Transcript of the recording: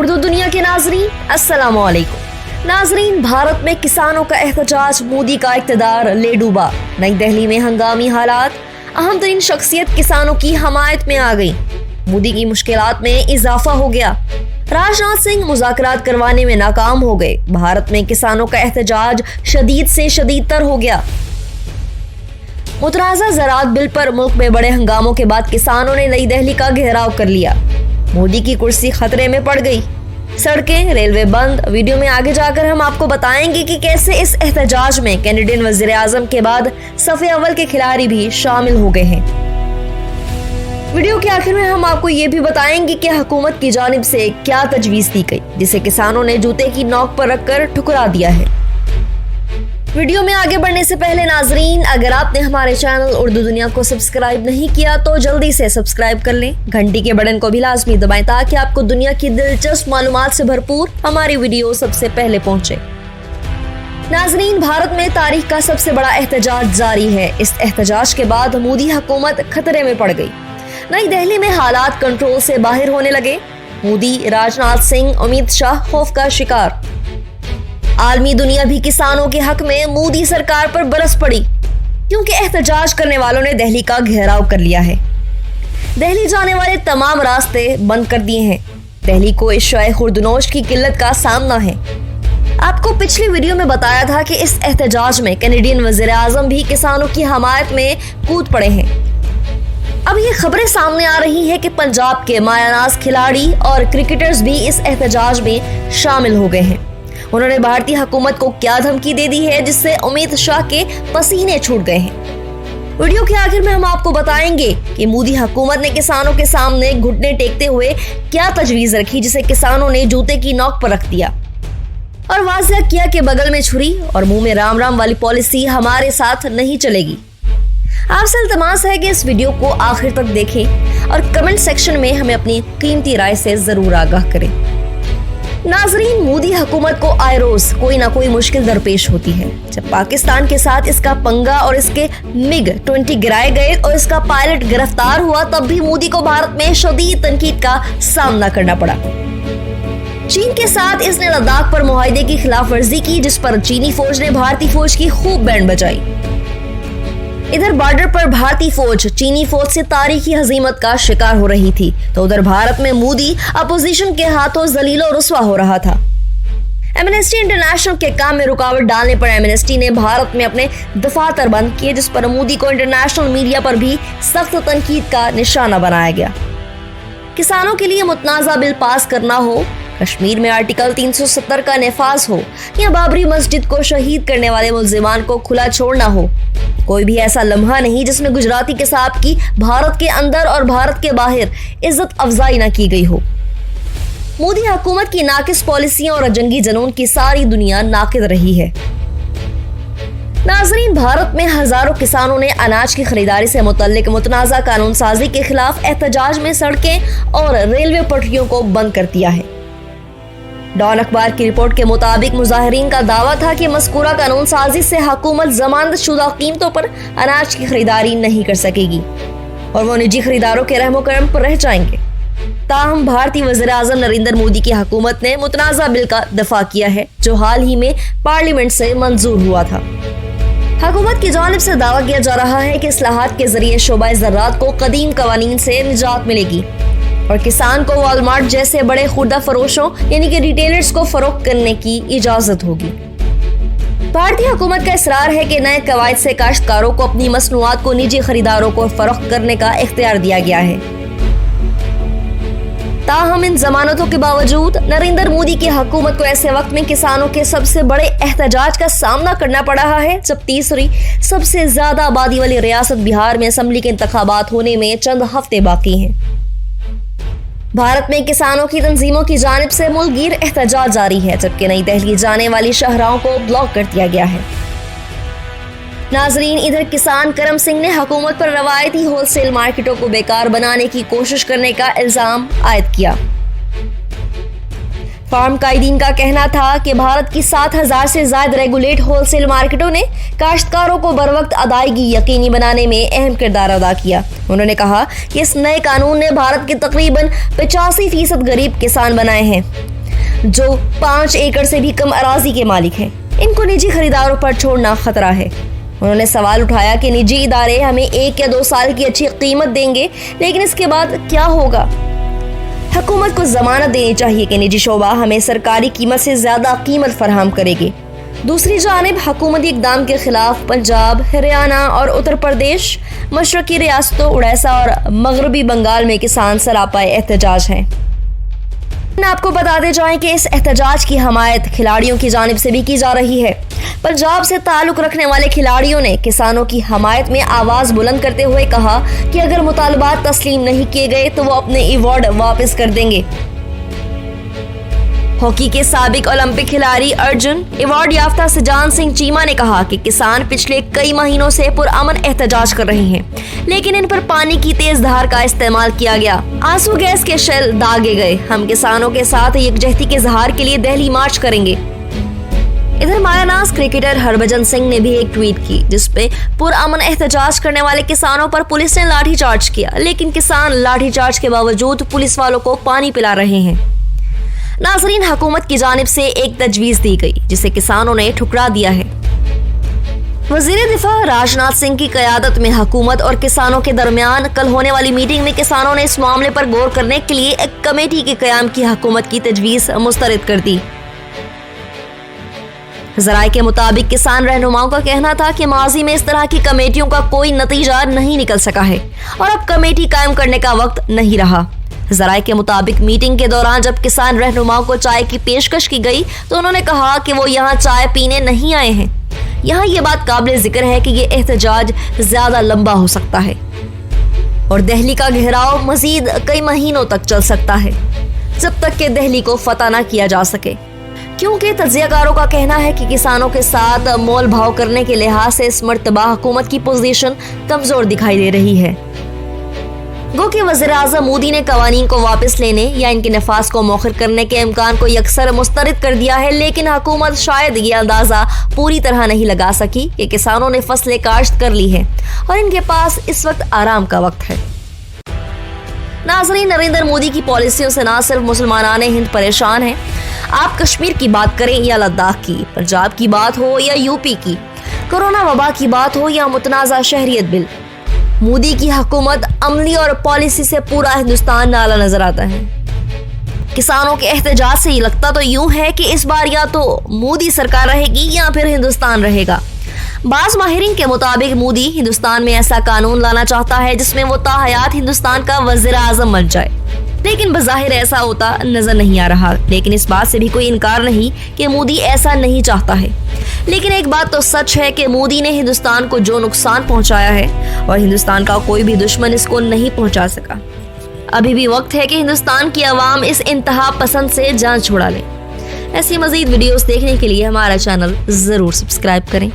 उर्दू दुनिया के नाजरीन अस्सलाम वालेकुम। नाजरीन, भारत में किसानों का एहतजाज, मोदी का इक़्तिदार ले डूबा। नई दिल्ली में हंगामी हालात, अहम तरीन शख्सियत किसानों की हमायत में आ गई। मोदी की मुश्किलात में इजाफा हो गया। राजनाथ सिंह मुज़ाकरात करवाने में नाकाम हो गए। भारत में किसानों का एहतजाज शदीद से शदीद तर हो गया। मुतनाज़ा ज़राअत बिल पर मुल्क में बड़े हंगामों के बाद किसानों ने नई दिल्ली का घेराव कर लिया। मोदी की कुर्सी खतरे में पड़ गई। सड़कें, रेलवे बंद। वीडियो में आगे जाकर हम आपको बताएंगे कि कैसे इस एहतजाज में कैनेडियन वज़ीर आज़म के बाद सफ़े अव्वल के खिलाड़ी भी शामिल हो गए हैं। वीडियो के आखिर में हम आपको ये भी बताएंगे कि हुकूमत की जानिब से क्या तजवीज़ दी गई, जिसे किसानों ने जूते की नोक पर रखकर ठुकरा दिया है। वीडियो में आगे बढ़ने से पहले नाजरीन, अगर आपने हमारे चैनल उर्दू दुनिया को सब्सक्राइब नहीं किया तो जल्दी से सब्सक्राइब कर लें। घंटी के बटन को भी लाजमी दबाएं ताकि आपको दुनिया की दिलचस्प मालूमात से भरपूर हमारी वीडियो सबसे पहले पहुंचे। नाजरीन, भारत में तारीख का सबसे बड़ा एहतजाज जारी है। इस एहतजाज के बाद मोदी हुकूमत खतरे में पड़ गई। नई दिल्ली में हालात कंट्रोल से बाहर होने लगे। मोदी, राजनाथ सिंह, अमित शाह खौफ का शिकार। आलमी दुनिया भी किसानों के हक में मोदी सरकार पर बरस पड़ी, क्योंकि एहतजाज करने वालों ने दिल्ली का घेराव कर लिया है। दिल्ली जाने वाले तमाम रास्ते बंद कर दिए हैं। दिल्ली को इस शाय खुर्दनोश की किल्लत का सामना है। आपको पिछली वीडियो में बताया था कि इस एहतजाज में कैनेडियन वज़ीर आज़म भी किसानों की हमायत में कूद पड़े हैं। अब ये खबरें सामने आ रही है कि पंजाब के मायानाज खिलाड़ी और क्रिकेटर्स भी इस एहतजाज में शामिल हो गए हैं। उन्होंने भारतीय हुकूमत को क्या धमकी दे दी है, जिससे अमित शाह के पसीने छूट गए हैं। वीडियो के आखिर में हम आपको बताएंगे कि मोदी हुकूमत ने किसानों के सामने घुटने टेकते हुए क्या तजवीज रखी, जिसे किसानों ने जूते की नोक पर रख दिया और वाज़ेह किया कि बगल में छुरी और मुंह में राम राम वाली पॉलिसी हमारे साथ नहीं चलेगी। आपसे इल्तमास है कि इस वीडियो को आखिर तक देखें और कमेंट सेक्शन में हमें अपनी कीमती राय से जरूर आगाह करें। नाजरीन, मोदी हुकूमत को आए रोज कोई ना कोई मुश्किल दरपेश होती है। जब पाकिस्तान के साथ इसका पंगा और इसके MiG-20 गिराए गए और इसका पायलट गिरफ्तार हुआ, तब भी मोदी को भारत में शदीद तनकीद का सामना करना पड़ा। चीन के साथ इसने लद्दाख पर मुआहदे की खिलाफ वर्जी की, जिस पर चीनी फौज ने भारतीय फौज की खूब बैंड बजाई। इधर बॉर्डर पर भारतीय फौज चीनी फौज से तारीखी हजीमत का शिकार हो रही थी, तो उधर भारत में मोदी अपोजिशन के हाथों जलील और रुस्वा हो रहा था। एमनेस्टी इंटरनेशनल के काम में रुकावट डालने पर एमनेस्टी ने भारत में अपने दफातर बंद किए, जिस पर मोदी को इंटरनेशनल मीडिया पर भी सख्त तनकीद का निशाना बनाया गया। किसानों के लिए मुतनाज़ा बिल पास करना हो, कश्मीर में आर्टिकल 370 का नफाज हो, या बाबरी मस्जिद को शहीद करने वाले मुल्जिमान को खुला छोड़ना हो, कोई भी ऐसा लम्हा नहीं जिसमें गुजराती किसाब की भारत के अंदर और भारत के बाहर इज्जत अफजाई न की गई हो। मोदी हुकूमत की नाकिस पॉलिसियां और जंगी जनून की सारी दुनिया नाकिद रही है। नाजरीन, भारत में हजारों किसानों ने अनाज की खरीदारी से मुतल्लिक मुतनाज़ा कानून साजी के खिलाफ एहतजाज में सड़कें और रेलवे पटरियों को बंद कर दिया है। डॉन अखबार की रिपोर्ट के मुताबिक मुजाहिरीन का दावा था कि मज़कूरा कानून साजी से हुकूमत जमानत शुदा कीमतों पर अनाज की खरीदारी नहीं कर सकेगी और वो निजी खरीदारों के रहमो करम पर रह जाएंगे। ताहम भारतीय वज़ीर आज़म नरेंद्र मोदी की हुकूमत ने मुतनाज़ा बिल का दफा किया है, जो हाल ही में पार्लियामेंट से मंजूर हुआ था। हुकूमत की जानिब से दावा किया जा रहा है कि इस्लाहात के जरिए शोबा ज़राअत को कदीम कवानीन से निजात मिलेगी और किसान को वॉलमार्ट जैसे बड़े खुर्दा फरोशों यानी कि रिटेलर्स को फरोख्त करने की इजाजत होगी। भारतीय हुकूमत का इसरार है कि नए कवायद से काश्तकारों को अपनी मसनूआत को निजी खरीदारों को फरोख्त करने का इख्तियार दिया गया है। ताहम इन जमानतों के बावजूद नरेंद्र मोदी की हुकूमत को ऐसे वक्त में किसानों के सबसे बड़े एहतजाज का सामना करना पड़ रहा है, जब तीसरी सबसे ज्यादा आबादी वाली रियासत बिहार में असेंबली के इंतखाबात होने में चंद हफ्ते बाकी हैं। भारत में किसानों की तंजीमों की जानिब से मुल्कगीर एहतजाज जारी है, जबकि नई दिल्ली जाने वाली शाहराहों को ब्लॉक कर दिया गया है। नाजरीन, इधर किसान करम सिंह ने हुकूमत पर रवायती होलसेल मार्केटों को बेकार बनाने की कोशिश करने का इल्जाम आयद किया। फार्म कायदीन का कहना था कि भारत की 7,000 से ज्यादा रेगुलेट होलसेल मार्केटों ने काश्तकारों को बरवक्त अदायगी यकीनी बनाने में अहम किरदार अदा किया। उन्होंने कहा कि इस नए कानून ने भारत के तकरीबन 85% गरीब किसान बनाए हैं, जो 5 एकड़ से भी कम अराजी के मालिक हैं। इनको निजी खरीदारों पर छोड़ना खतरा है। उन्होंने सवाल उठाया कि निजी इदारे हमें 1 या 2 साल की अच्छी कीमत देंगे, लेकिन इसके बाद क्या होगा? हुकूमत को जमानत देनी चाहिए कि निजी शोबा हमें सरकारी कीमत से ज्यादा कीमत फराहम करेगी। दूसरी जानिब हुकूमती इक़दाम के खिलाफ पंजाब, हरियाणा और उत्तर प्रदेश, मशरकी रियासतों उड़ीसा और मगरबी बंगाल में किसान सरापा एहतजाज हैं। आपको बताते जाएं कि इस एहतजाज की हमायत खिलाड़ियों की जानिब से भी की जा रही है। पंजाब से ताल्लुक रखने वाले खिलाड़ियों ने किसानों की हमायत में आवाज बुलंद करते हुए कहा कि अगर मुतालबात तस्लीम नहीं किए गए तो वो अपने अवार्ड वापस कर देंगे। हॉकी के साबिक ओलंपिक खिलाड़ी अर्जुन अवार्ड याफ्ता सजान सिंह चीमा ने कहा कि किसान पिछले कई महीनों से पुरअमन एहतजाज कर रहे हैं, लेकिन इन पर पानी की तेज धार का इस्तेमाल किया गया, आंसू गैस के शेल दागे गए। हम किसानों के साथ यकजहती के इजहार के लिए दिल्ली मार्च करेंगे। इधर मायानाज क्रिकेटर हरभजन सिंह ने भी एक ट्वीट की जिसपे पुरअमन एहतजाज करने वाले किसानों पर पुलिस ने लाठीचार्ज किया, लेकिन किसान लाठीचार्ज के बावजूद पुलिस वालों को पानी पिला रहे हैं। नाजरीन, हुकूमत की जानिब से एक तजवीज दी गई जिसे किसानों ने ठुकरा दिया है। वजीर दिफा राजनाथ सिंह की क़यादत में हुकूमत और किसानों के दरमियान कल होने वाली मीटिंग में किसानों ने इस मामले पर गौर करने के लिए एक कमेटी के क़याम की हुकूमत की तजवीज मुस्तरद कर दी। ज़राए के मुताबिक किसान रहनुमाओं का कहना था कि माजी में इस तरह की कमेटियों का कोई नतीजा नहीं निकल सका है और अब कमेटी कायम करने का वक्त नहीं रहा। ज़राए के मुताबिक मीटिंग के दौरान जब किसान रहनुमाओं को चाय की पेशकश की गई तो उन्होंने कहा कि वो यहाँ चाय पीने नहीं आए हैं। यहाँ ये बात काबिल जिक्र है कि ये एहतजाज ज्यादा लंबा हो सकता है और दिल्ली का घेराव मजीद कई महीनों तक चल सकता है, जब तक कि दिल्ली को फतह न किया जा सके, क्योंकि तज्जियाकारों का कहना है कि किसानों के साथ मोल भाव करने के लिहाज से इस मर्तबा हुकूमत की पोजीशन कमजोर दिखाई दे रही है। गो कि वज़ीर-ए-आज़म मोदी ने कवानीन को वापस लेने या इनके नफाज को मौखर करने के इम्कान को यकसर मुस्तरद कर दिया है, लेकिन हुकूमत शायद ये अंदाजा पूरी तरह नहीं लगा सकी कि किसानों ने फसलें काश्त कर ली है और इनके पास इस वक्त आराम का वक्त है। नाज़रीन, नरेंद्र मोदी की पॉलिसियों से न सिर्फ मुसलमान हिंद परेशान हैं। आप कश्मीर की बात करें या लद्दाख की, पंजाब की बात हो या यूपी की, कोरोना वबा की बात हो या मुतनाज़ा शहरियत बिल, मोदी की हुकूमत अमली और पॉलिसी से पूरा हिंदुस्तान नाला नजर आता है। किसानों के एहतजाज से ये लगता तो यूं है कि इस बार या तो मोदी सरकार रहेगी या फिर हिंदुस्तान रहेगा। बाज़ माहिरीन के मुताबिक मोदी हिंदुस्तान में ऐसा कानून लाना चाहता है जिसमें वो ताहयात हिंदुस्तान का वज़ीर-ए-आज़म बन जाए, लेकिन बज़ाहिर ऐसा होता नजर नहीं आ रहा। लेकिन इस बात से भी कोई इनकार नहीं कि मोदी ऐसा नहीं चाहता है। लेकिन एक बात तो सच है कि मोदी ने हिंदुस्तान को जो नुकसान पहुंचाया है और हिंदुस्तान का कोई भी दुश्मन इसको नहीं पहुंचा सका। अभी भी वक्त है कि हिंदुस्तान की आवाम इस इंतहा पसंद से जान छुड़ा ले। ऐसी मजीद वीडियोस देखने के लिए हमारा चैनल जरूर सब्सक्राइब करें।